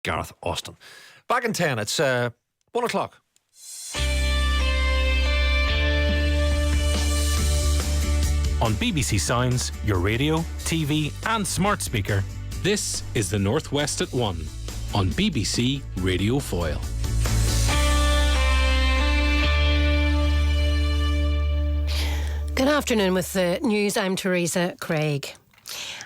Gareth Austin. Back in 10, it's 1 o'clock. On BBC Sounds, your radio, TV and smart speaker, this is The Northwest at 1 on BBC Radio Foyle. Good afternoon. With the news, I'm Teresa Craig.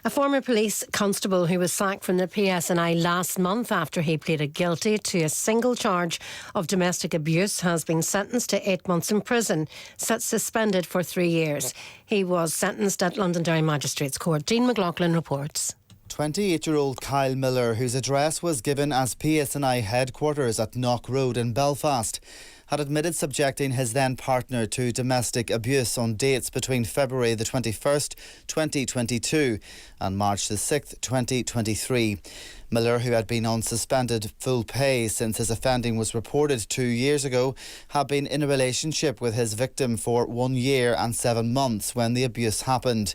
A former police constable who was sacked from the PSNI last month after he pleaded guilty to a single charge of domestic abuse has been sentenced to 8 months in prison, suspended for 3 years. He was sentenced at Londonderry Magistrates Court. Dean McLaughlin reports. 28-year-old Kyle Miller, whose address was given as PSNI headquarters at Knock Road in Belfast, had admitted subjecting his then partner to domestic abuse on dates between February the 21st, 2022 and March the 6th, 2023. Miller, who had been on suspended full pay since his offending was reported 2 years ago, had been in a relationship with his victim for 1 year and 7 months when the abuse happened.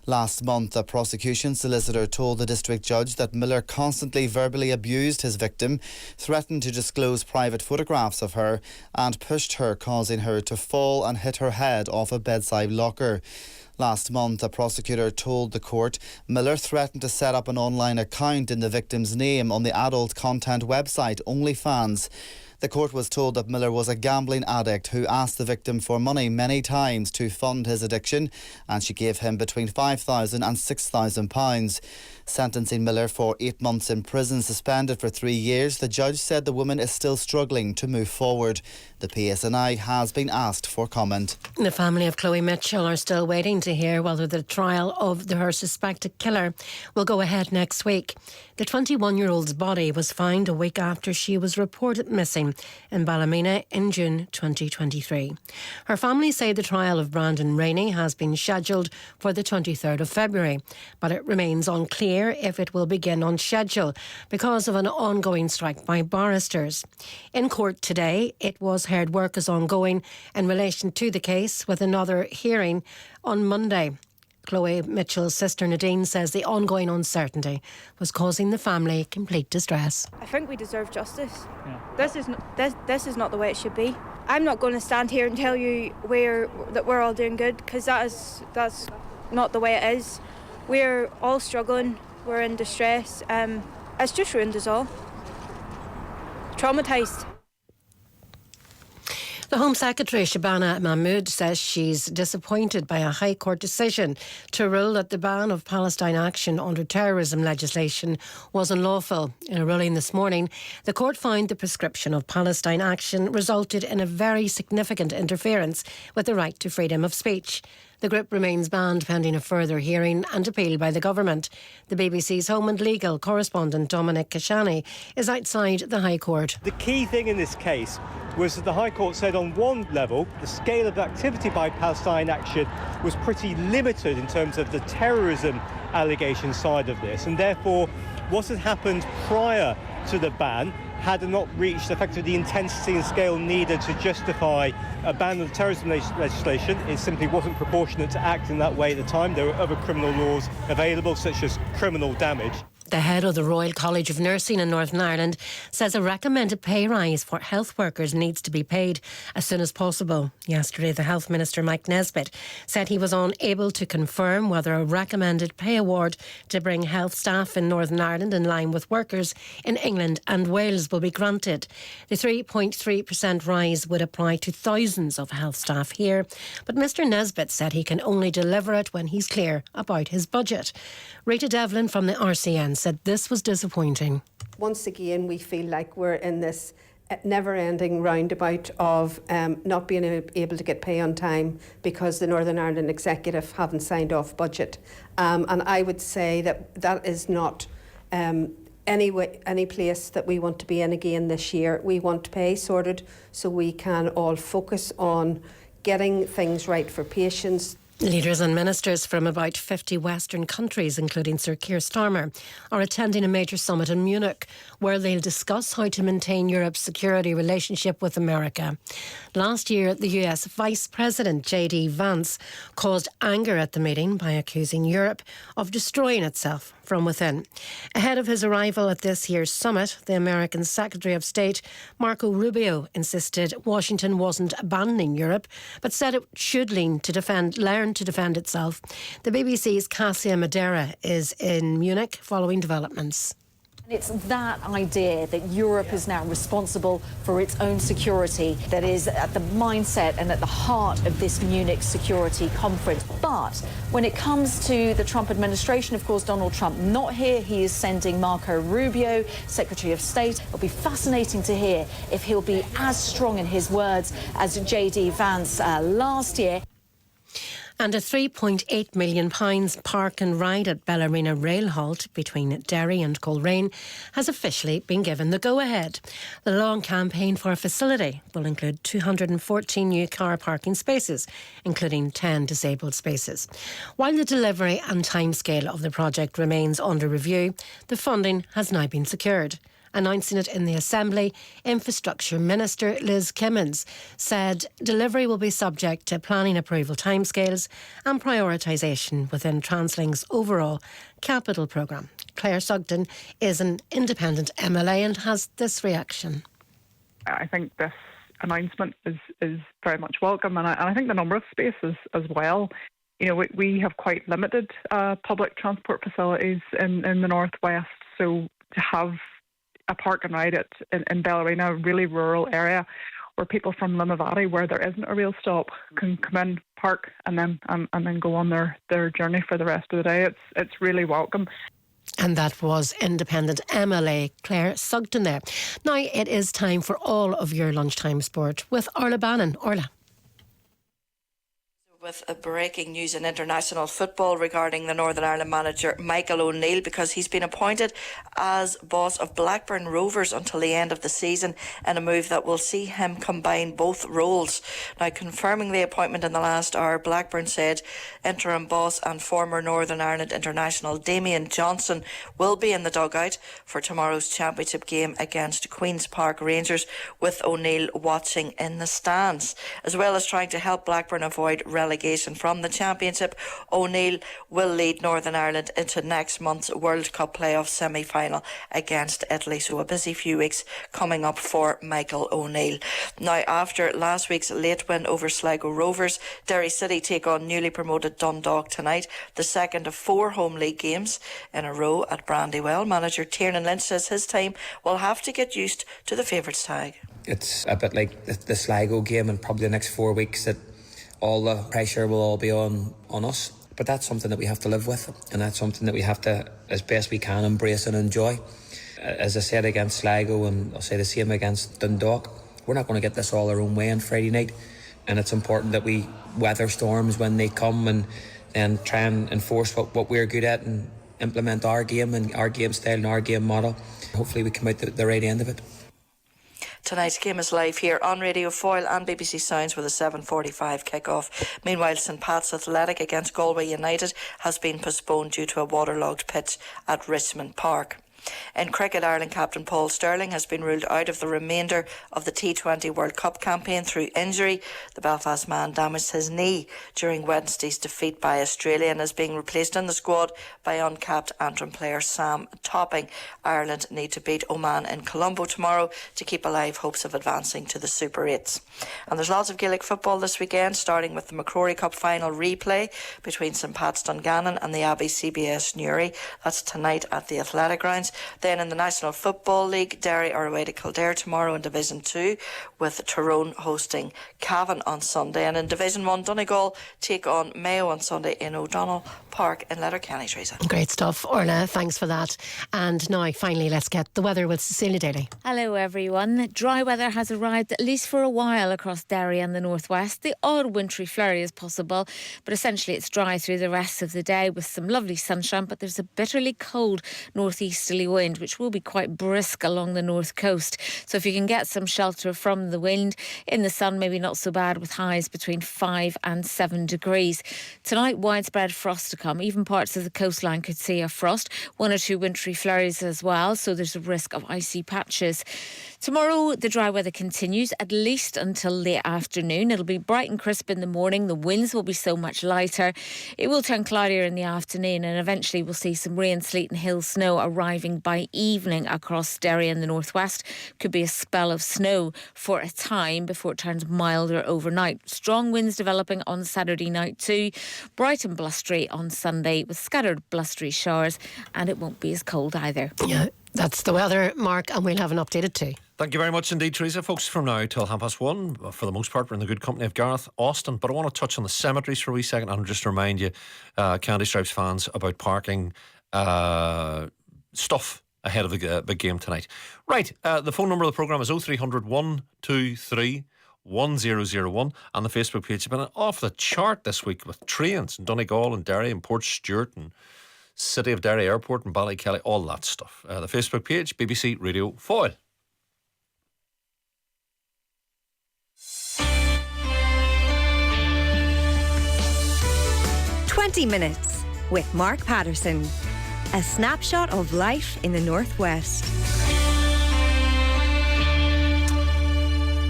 Last month, a prosecution solicitor told the district judge that Miller constantly verbally abused his victim, threatened to disclose private photographs of her and pushed her, causing her to fall and hit her head off a bedside locker. Last month, a prosecutor told the court Miller threatened to set up an online account in the victim's name on the adult content website OnlyFans. The court was told that Miller was a gambling addict who asked the victim for money many times to fund his addiction, and she gave him between £5,000 and £6,000. Sentencing Miller for 8 months in prison, suspended for 3 years, the judge said the woman is still struggling to move forward. The PSNI has been asked for comment. The family of Chloe Mitchell are still waiting to hear whether the trial of her suspected killer will go ahead next week. The 21-year-old's body was found a week after she was reported missing in Ballymena in June 2023. Her family say the trial of Brandon Rainey has been scheduled for the 23rd of February, but it remains unclear if it will begin on schedule because of an ongoing strike by barristers. In court today, it was heard work is ongoing in relation to the case, with another hearing on Monday. Chloe Mitchell's sister Nadine says the ongoing uncertainty was causing the family complete distress. I think we deserve justice. Yeah. This is not the way it should be. I'm not going to stand here and tell you that we're all doing good, because that's not the way it is. We're all struggling. We're in distress. It's just ruined us all. Traumatised. The Home Secretary, Shabana Mahmood, says she's disappointed by a High Court decision to rule that the ban of Palestine action under terrorism legislation was unlawful. In a ruling this morning, the court found the prescription of Palestine action resulted in a very significant interference with the right to freedom of speech. The group remains banned pending a further hearing and appeal by the government. The BBC's Home and Legal correspondent Dominic Kashani is outside the High Court. The key thing in this case was that the High Court said on one level the scale of activity by Palestine Action was pretty limited in terms of the terrorism allegation side of this, and therefore what had happened prior to the ban had not reached effectively the intensity and scale needed to justify a ban of terrorism legislation. It simply wasn't proportionate to act in that way at the time. There were other criminal laws available, such as criminal damage. The head of the Royal College of Nursing in Northern Ireland says a recommended pay rise for health workers needs to be paid as soon as possible. Yesterday, the Health Minister, Mike Nesbitt, said he was unable to confirm whether a recommended pay award to bring health staff in Northern Ireland in line with workers in England and Wales will be granted. The 3.3% rise would apply to thousands of health staff here, but Mr Nesbitt said he can only deliver it when he's clear about his budget. Rita Devlin from the RCN said this was disappointing. Once again, we feel like we're in this never-ending roundabout of not being able to get pay on time because the Northern Ireland Executive haven't signed off budget. And I would say that is not any place that we want to be in again this year. We want pay sorted so we can all focus on getting things right for patients. Leaders and ministers from about 50 Western countries, including Sir Keir Starmer, are attending a major summit in Munich where they'll discuss how to maintain Europe's security relationship with America. Last year, the US Vice President J.D. Vance caused anger at the meeting by accusing Europe of destroying itself. from within. Ahead of his arrival at this year's summit, the American Secretary of State, Marco Rubio, insisted Washington wasn't abandoning Europe, but said it should learn to defend itself. The BBC's Cassia Madera is in Munich following developments. It's that idea that Europe is now responsible for its own security that is at the mindset and at the heart of this Munich Security Conference. But when it comes to the Trump administration, of course, Donald Trump not here. He is sending Marco Rubio, Secretary of State. It'll be fascinating to hear if he'll be as strong in his words as J.D. Vance last year. And a £3.8 million park and ride at Bellarina rail halt between Derry and Coleraine has officially been given the go-ahead. The long campaign for a facility will include 214 new car parking spaces, including 10 disabled spaces. While the delivery and timescale of the project remains under review, the funding has now been secured. Announcing it in the Assembly, Infrastructure Minister Liz Kimmins said delivery will be subject to planning approval timescales and prioritisation within Translink's overall capital programme. Claire Sugden is an independent MLA and has this reaction. I think this announcement is very much welcome, and I think the number of spaces as well. You know, we have quite limited public transport facilities in the northwest, so to have a park and ride in Bellarina, a really rural area where people from Limavady, where there isn't a real stop, can come in, park, and then go on their journey for the rest of the day. It's really welcome. And that was independent MLA Claire Sugden there. Now it is time for all of your lunchtime sport with Orla Bannon. Orla. With a breaking news in international football regarding the Northern Ireland manager Michael O'Neill, because he's been appointed as boss of Blackburn Rovers until the end of the season, in a move that will see him combine both roles. Now, confirming the appointment in the last hour, Blackburn said interim boss and former Northern Ireland international Damien Johnson will be in the dugout for tomorrow's championship game against Queen's Park Rangers, with O'Neill watching in the stands. As well as trying to help Blackburn avoid relegation from the championship, O'Neill will lead Northern Ireland into next month's World Cup playoff semi-final against Italy. So a busy few weeks coming up for Michael O'Neill. Now, after last week's late win over Sligo Rovers, Derry City take on newly promoted Dundalk tonight, the second of 4 home league games in a row at Brandywell. Manager Tiernan Lynch says his team will have to get used to the favourites tag. It's a bit like the Sligo game, and probably the next 4 weeks that all the pressure will all be on us. But that's something that we have to live with, and that's something that we have to, as best we can, embrace and enjoy. As I said against Sligo, and I'll say the same against Dundalk, we're not going to get this all our own way on Friday night, and it's important that we weather storms when they come and try and enforce what we're good at and implement our game and our game style and our game model. Hopefully we come out the right end of it. Tonight's game is live here on Radio Foyle and BBC Sounds with a 7:45 kick-off. Meanwhile, St Pat's Athletic against Galway United has been postponed due to a waterlogged pitch at Richmond Park. In cricket, Ireland captain Paul Stirling has been ruled out of the remainder of the T20 World Cup campaign through injury. The Belfast man damaged his knee during Wednesday's defeat by Australia and is being replaced in the squad by uncapped Antrim player Sam Topping. Ireland need to beat Oman in Colombo tomorrow to keep alive hopes of advancing to the Super 8s. And there's lots of Gaelic football this weekend, starting with the McCrory Cup final replay between St Pat's Dungannon and the Abbey CBS Newry. That's tonight at the Athletic Grounds. Then in the National Football League, Derry are away to Kildare tomorrow in Division 2, with Tyrone hosting Cavan on Sunday. And in Division 1, Donegal take on Mayo on Sunday in O'Donnell Park in Letterkenny. Teresa. Great stuff, Orla. Thanks for that. And now, finally, let's get the weather with Cecilia Daly. Hello, everyone. Dry weather has arrived, at least for a while, across Derry and the northwest. The odd wintry flurry is possible, but essentially it's dry through the rest of the day with some lovely sunshine, but there's a bitterly cold northeasterly westerly wind, which will be quite brisk along the north coast. So if you can get some shelter from the wind, in the sun maybe not so bad, with highs between 5 and 7 degrees. Tonight, widespread frost to come. Even parts of the coastline could see a frost. 1 or 2 wintry flurries as well, so there's a risk of icy patches. Tomorrow, the dry weather continues at least until late afternoon. It'll be bright and crisp in the morning. The winds will be so much lighter. It will turn cloudier in the afternoon, and eventually we'll see some rain, sleet and hail snow arriving by evening across Derry and the northwest. Could be a spell of snow for a time before it turns milder overnight. Strong winds developing on Saturday night too. Bright and blustery on Sunday with scattered blustery showers, and it won't be as cold either. Yeah, that's the weather, Mark, and we'll have an updated too. Thank you very much indeed, Teresa. Folks, from now till 1:30, for the most part, we're in the good company of Gareth Austin. But I want to touch on the cemeteries for a wee second and just remind you, Candy Stripes fans, about parking stuff ahead of the big game tonight. Right, the phone number of the programme is 0300 123 1001, and the Facebook page has been off the chart this week with trains in Donegal and Derry and Port Stewart and City of Derry Airport and Ballykelly, all that stuff. The Facebook page, BBC Radio Foyle. "20 Minutes" with Mark Patterson. A snapshot of life in the Northwest.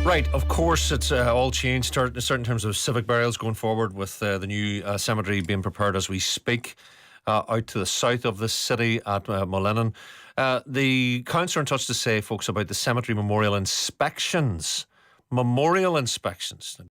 Right, of course, it's all changed, certain terms of civic burials going forward, with the new cemetery being prepared as we speak out to the south of the city at Mullinnan. The council are in touch to say, folks, about the cemetery memorial inspections.